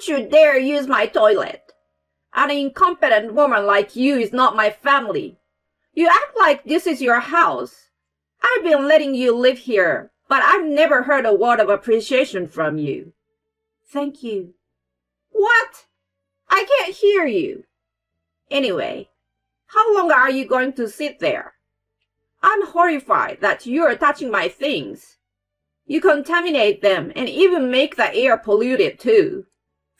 Don't you dare use my toilet. An incompetent woman like you is not my family. You act like this is your house. I've been letting you live here, but I've never heard a word of appreciation from you. Thank you. What? I can't hear you. Anyway, how long are you going to sit there? I'm horrified that you're touching my things. You contaminate them and even make the air polluted too.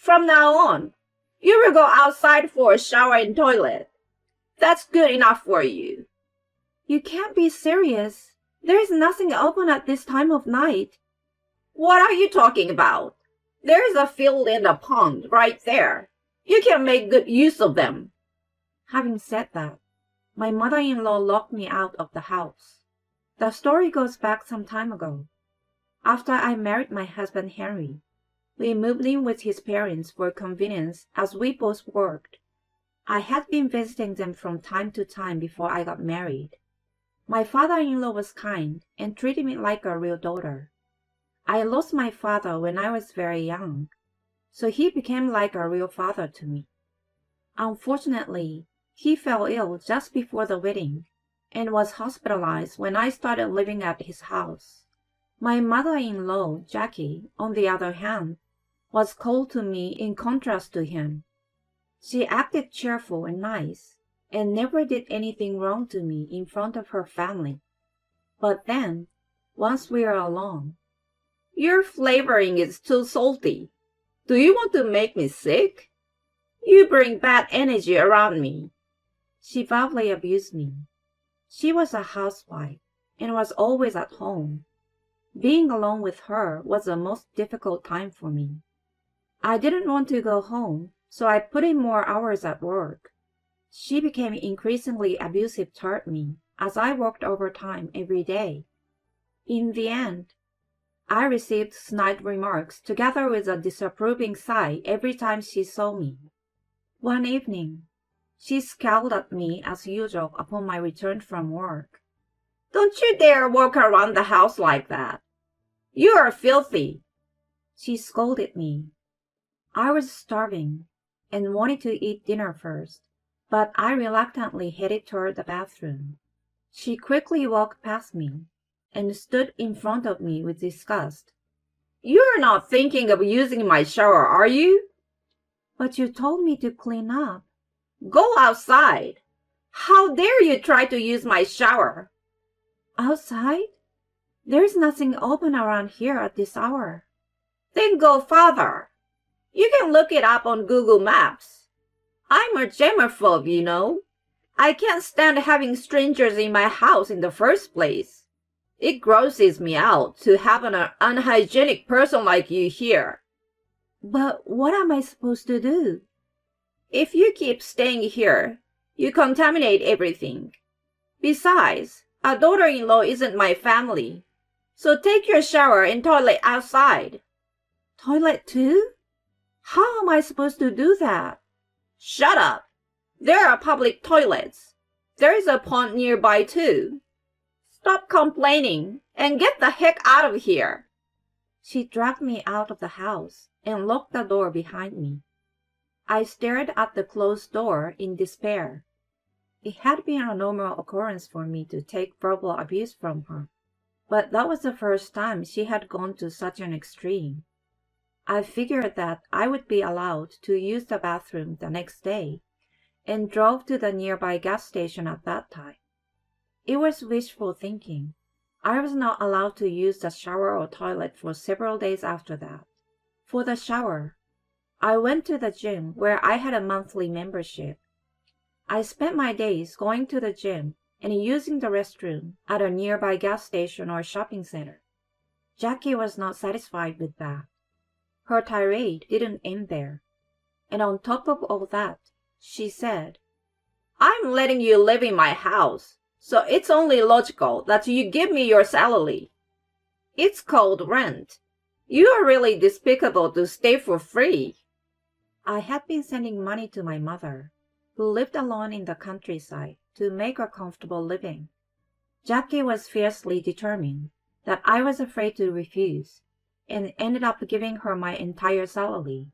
From now on, you will go outside for a shower and toilet. That's good enough for you. You can't be serious. There is nothing open at this time of night. What are you talking about? There is a field and a pond right there. You can make good use of them. Having said that, my mother-in-law locked me out of the house. The story goes back some time ago. After I married my husband Henry, we moved in with his parents for convenience as we both worked. I had been visiting them from time to time before I got married. My father-in-law was kind and treated me like a real daughter. I lost my father when I was very young, so he became like a real father to me. Unfortunately, he fell ill just before the wedding and was hospitalized when I started living at his house. My mother-in-law, Jackie, on the other hand, was cold to me in contrast to him. She acted cheerful and nice, and never did anything wrong to me in front of her family. But then, once we were alone, your flavoring is too salty. Do you want to make me sick? You bring bad energy around me. She verbally abused me. She was a housewife and was always at home. Being alone with her was the most difficult time for me. I didn't want to go home, so I put in more hours at work. She became increasingly abusive toward me as I worked overtime every day. In the end, I received snide remarks together with a disapproving sigh every time she saw me. One evening, she scowled at me as usual upon my return from work. Don't you dare walk around the house like that. You are filthy. She scolded me. I was starving and wanted to eat dinner first, but I reluctantly headed toward the bathroom. She quickly walked past me and stood in front of me with disgust. You're not thinking of using my shower, are you? But you told me to clean up. Go outside. How dare you try to use my shower? Outside? There's nothing open around here at this hour. Then go farther. You can look it up on Google Maps. I'm a germaphobe, you know. I can't stand having strangers in my house in the first place. It grosses me out to have an unhygienic person like you here. But what am I supposed to do? If you keep staying here, you contaminate everything. Besides, a daughter-in-law isn't my family. So take your shower and toilet outside. Toilet too? How am I supposed to do that? Shut up. There are public toilets. There is a pond nearby too. Stop complaining and get the heck out of here. She dragged me out of the house and locked the door behind me. I stared at the closed door in despair. It had been a normal occurrence for me to take verbal abuse from her, but that was the first time she had gone to such an extreme. I figured that I would be allowed to use the bathroom the next day and drove to the nearby gas station at that time. It was wishful thinking. I was not allowed to use the shower or toilet for several days after that. For the shower, I went to the gym where I had a monthly membership. I spent my days going to the gym and using the restroom at a nearby gas station or shopping center. Jackie was not satisfied with that. Her tirade didn't end there. And on top of all that, she said, I'm letting you live in my house, so it's only logical that you give me your salary. It's called rent. You are really despicable to stay for free. I had been sending money to my mother, who lived alone in the countryside, to make a comfortable living. Jackie was fiercely determined that I was afraid to refuse, and ended up giving her my entire salary.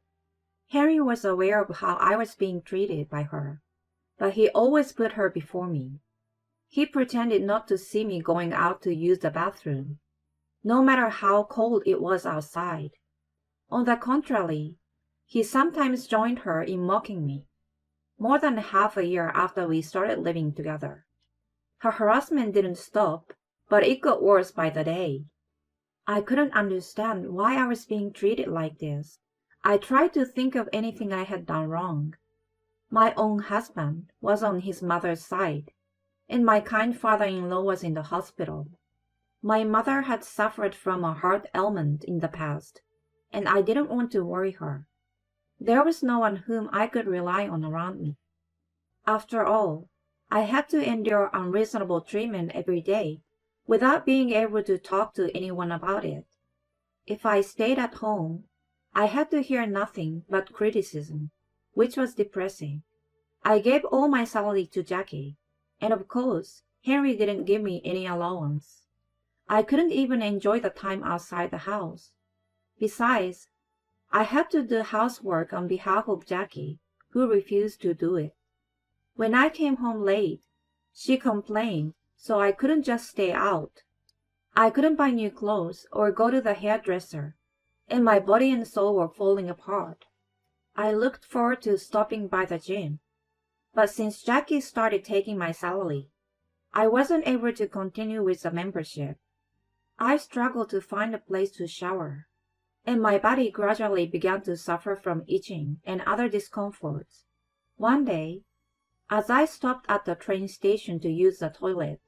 Henry was aware of how I was being treated by her, but he always put her before me. He pretended not to see me going out to use the bathroom, no matter how cold it was outside. On the contrary, he sometimes joined her in mocking me. More than half a year after we started living together, her harassment didn't stop, but it got worse by the day. I couldn't understand why I was being treated like this. I tried to think of anything I had done wrong. My own husband was on his mother's side, and my kind father-in-law was in the hospital. My mother had suffered from a heart ailment in the past, and I didn't want to worry her. There was no one whom I could rely on around me. After all, I had to endure unreasonable treatment every day without being able to talk to anyone about it. If I stayed at home, I had to hear nothing but criticism, which was depressing. I gave all my salary to Jackie, and of course, Henry didn't give me any allowance. I couldn't even enjoy the time outside the house. Besides, I had to do housework on behalf of Jackie, who refused to do it. When I came home late, she complained, so I couldn't just stay out. I couldn't buy new clothes or go to the hairdresser, and my body and soul were falling apart. I looked forward to stopping by the gym, but since Jackie started taking my salary, I wasn't able to continue with the membership. I struggled to find a place to shower, and my body gradually began to suffer from itching and other discomforts. One day, as I stopped at the train station to use the toilet,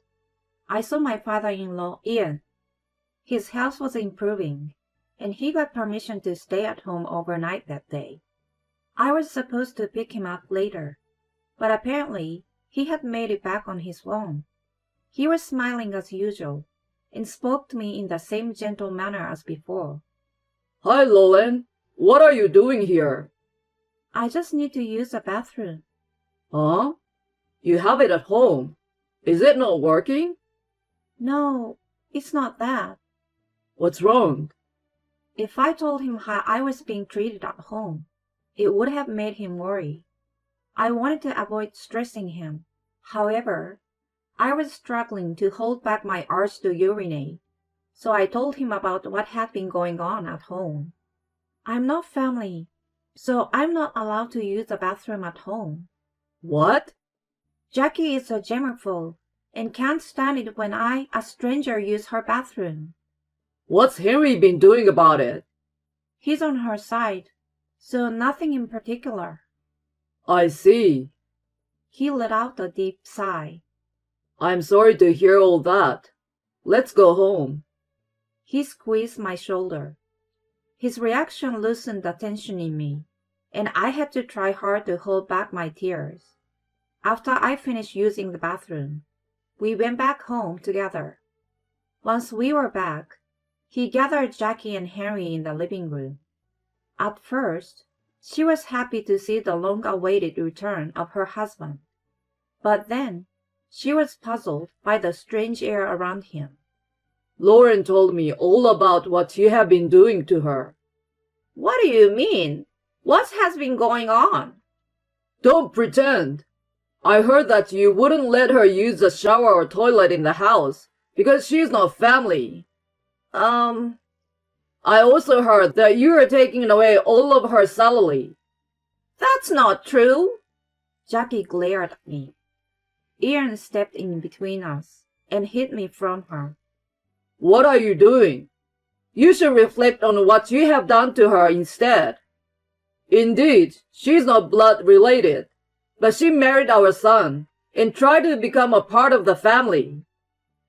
I saw my father-in-law, Ian. His health was improving, and he got permission to stay at home overnight that day. I was supposed to pick him up later, but apparently he had made it back on his own. He was smiling as usual, and spoke to me in the same gentle manner as before. Hi, Lolan. What are you doing here? I just need to use the bathroom. Huh? You have it at home. Is it not working? No, it's not that. What's wrong? If I told him how I was being treated at home, it would have made him worry. I wanted to avoid stressing him. However, I was struggling to hold back my urge to urinate, so I told him about what had been going on at home. I'm not family, so I'm not allowed to use the bathroom at home. What? Jackie is a germaphobe and can't stand it when I, a stranger, use her bathroom. What's Henry been doing about it? He's on her side, so nothing in particular. I see. He let out a deep sigh. I'm sorry to hear all that. Let's go home. He squeezed my shoulder. His reaction loosened the tension in me, and I had to try hard to hold back my tears. After I finished using the bathroom, we went back home together. Once we were back, he gathered Jackie and Henry in the living room. At first, she was happy to see the long-awaited return of her husband. But then, she was puzzled by the strange air around him. Lauren told me all about what you have been doing to her. What do you mean? What has been going on? Don't pretend. I heard that you wouldn't let her use the shower or toilet in the house because she's not family. I also heard that you are taking away all of her salary. That's not true. Jackie glared at me. Ian stepped in between us and hid me from her. What are you doing? You should reflect on what you have done to her instead. Indeed, she's not blood related, but she married our son and tried to become a part of the family.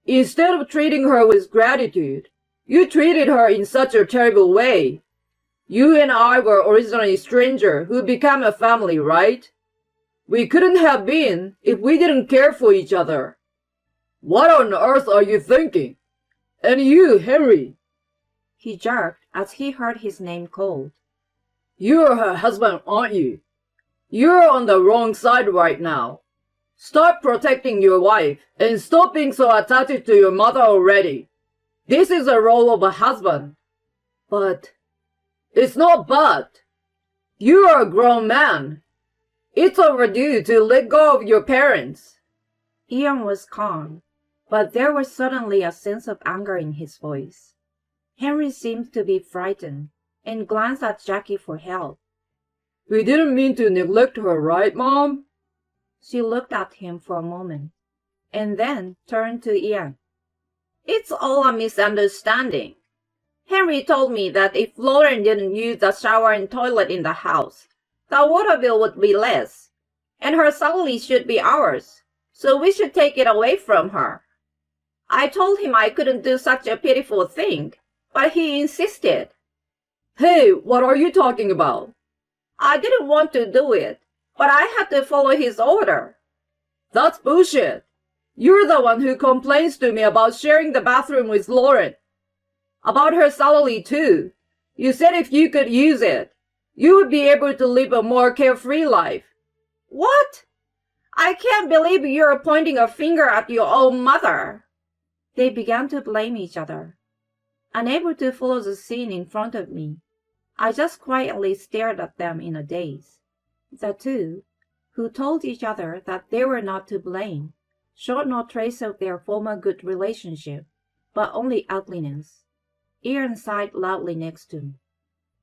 Instead of treating her with gratitude, you treated her in such a terrible way. You and I were originally strangers who became a family, right? We couldn't have been if we didn't care for each other. What on earth are you thinking? And you, Henry. He jerked as he heard his name called. You're her husband, aren't you? You're on the wrong side right now. Start protecting your wife and stop being so attached to your mother already. This is the role of a husband. But it's not but. You are a grown man. It's overdue to let go of your parents. Ian was calm, but there was suddenly a sense of anger in his voice. Henry seemed to be frightened and glanced at Jackie for help. We didn't mean to neglect her, right, Mom? She looked at him for a moment, and then turned to Ian. It's all a misunderstanding. Henry told me that if Lauren didn't use the shower and toilet in the house, the water bill would be less, and her salary should be ours, so we should take it away from her. I told him I couldn't do such a pitiful thing, but he insisted. Hey, what are you talking about? I didn't want to do it, but I had to follow his order. That's bullshit. You're the one who complains to me about sharing the bathroom with Lauren. About her salary, too. You said if you could use it, you would be able to live a more carefree life. What? I can't believe you're pointing a finger at your own mother. They began to blame each other. Unable to follow the scene in front of me, I just quietly stared at them in a daze. The two, who told each other that they were not to blame, showed no trace of their former good relationship, but only ugliness. Ian sighed loudly next to me.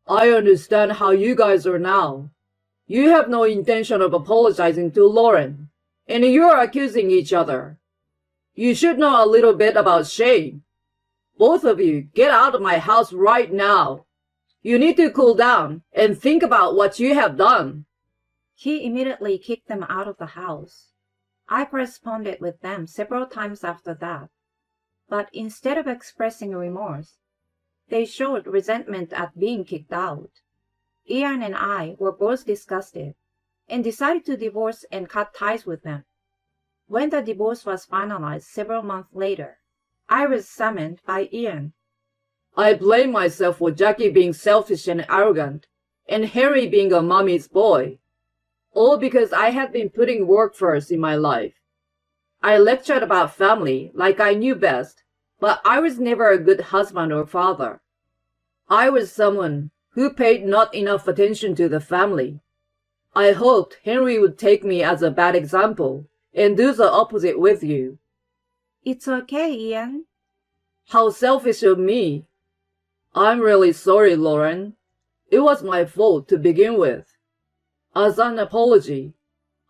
I understand how you guys are now. You have no intention of apologizing to Lauren, and you're accusing each other. You should know a little bit about shame. Both of you, get out of my house right now. You need to cool down and think about what you have done. He immediately kicked them out of the house. I corresponded with them several times after that, but instead of expressing remorse, they showed resentment at being kicked out. Ian and I were both disgusted and decided to divorce and cut ties with them. When the divorce was finalized several months later, I was summoned by Ian. I blame myself for Jackie being selfish and arrogant, and Henry being a mommy's boy. All because I had been putting work first in my life. I lectured about family like I knew best, but I was never a good husband or father. I was someone who paid not enough attention to the family. I hoped Henry would take me as a bad example and do the opposite with you. It's okay, Ian. How selfish of me. I'm really sorry, Lauren. It was my fault to begin with. As an apology,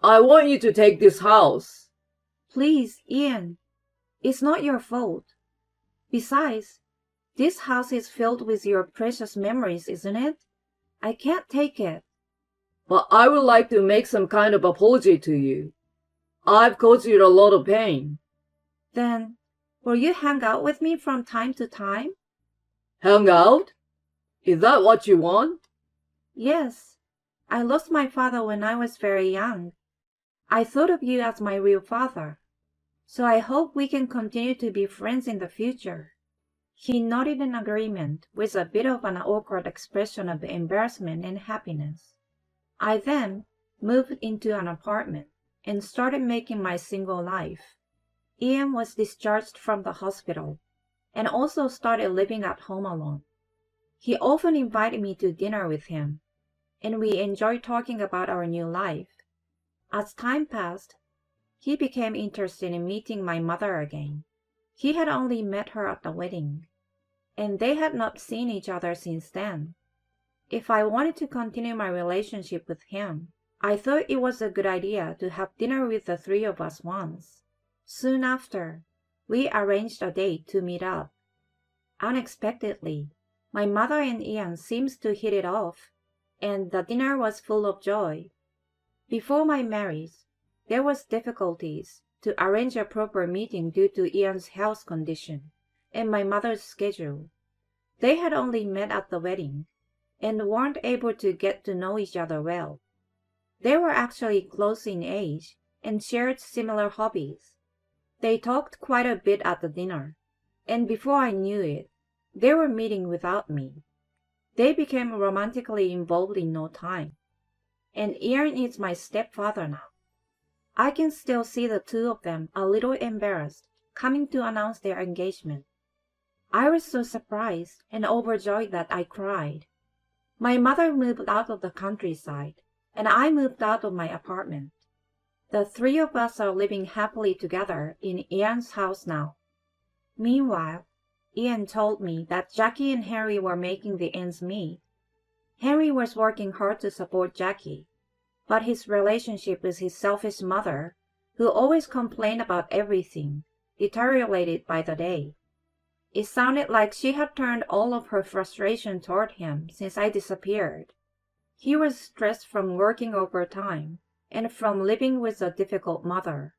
I want you to take this house. Please, Ian. It's not your fault. Besides, this house is filled with your precious memories, isn't it? I can't take it. But I would like to make some kind of apology to you. I've caused you a lot of pain. Then, will you hang out with me from time to time? Hang out? Is that what you want? Yes. I lost my father when I was very young. I thought of you as my real father. So I hope we can continue to be friends in the future. He nodded in agreement with a bit of an awkward expression of embarrassment and happiness. I then moved into an apartment and started making my single life. Ian was discharged from the hospital and also started living at home alone. He often invited me to dinner with him, and we enjoyed talking about our new life. As time passed, he became interested in meeting my mother again. He had only met her at the wedding, and they had not seen each other since then. If I wanted to continue my relationship with him, I thought it was a good idea to have dinner with the three of us once. Soon after, we arranged a date to meet up. Unexpectedly, my mother and Ian seemed to hit it off, and the dinner was full of joy. Before my marriage, there was difficulties to arrange a proper meeting due to Ian's health condition and my mother's schedule. They had only met at the wedding and weren't able to get to know each other well. They were actually close in age and shared similar hobbies. They talked quite a bit at the dinner, and before I knew it, they were meeting without me. They became romantically involved in no time, and Ian is my stepfather now. I can still see the two of them a little embarrassed, coming to announce their engagement. I was so surprised and overjoyed that I cried. My mother moved out of the countryside, and I moved out of my apartment. The three of us are living happily together in Ian's house now. Meanwhile, Ian told me that Jackie and Henry were making the ends meet. Henry was working hard to support Jackie, but his relationship with his selfish mother, who always complained about everything, deteriorated by the day. It sounded like she had turned all of her frustration toward him since I disappeared. He was stressed from working overtime and from living with a difficult mother.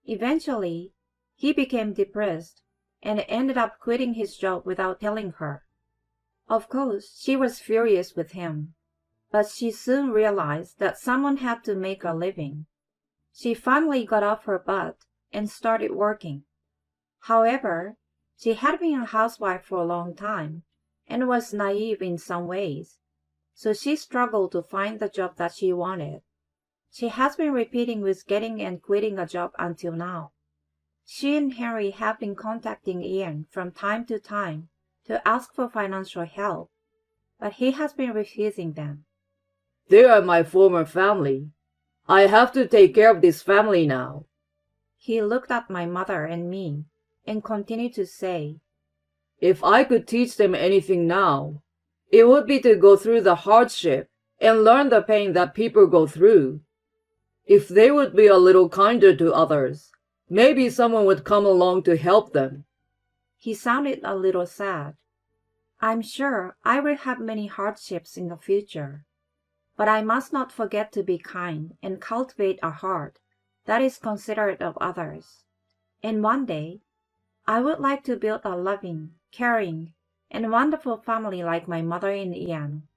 Eventually, he became depressed and ended up quitting his job without telling her. Of course, she was furious with him, but she soon realized that someone had to make a living. She finally got off her butt and started working. However, she had been a housewife for a long time and was naive in some ways, so she struggled to find the job that she wanted. She has been repeating with getting and quitting a job until now. She and Henry have been contacting Ian from time to time to ask for financial help, but he has been refusing them. They are my former family. I have to take care of this family now. He looked at my mother and me and continued to say, If I could teach them anything now, it would be to go through the hardship and learn the pain that people go through. If they would be a little kinder to others, maybe someone would come along to help them. He sounded a little sad. I'm sure I will have many hardships in the future, but I must not forget to be kind and cultivate a heart that is considerate of others. And one day, I would like to build a loving, caring, and wonderful family like my mother and Ian.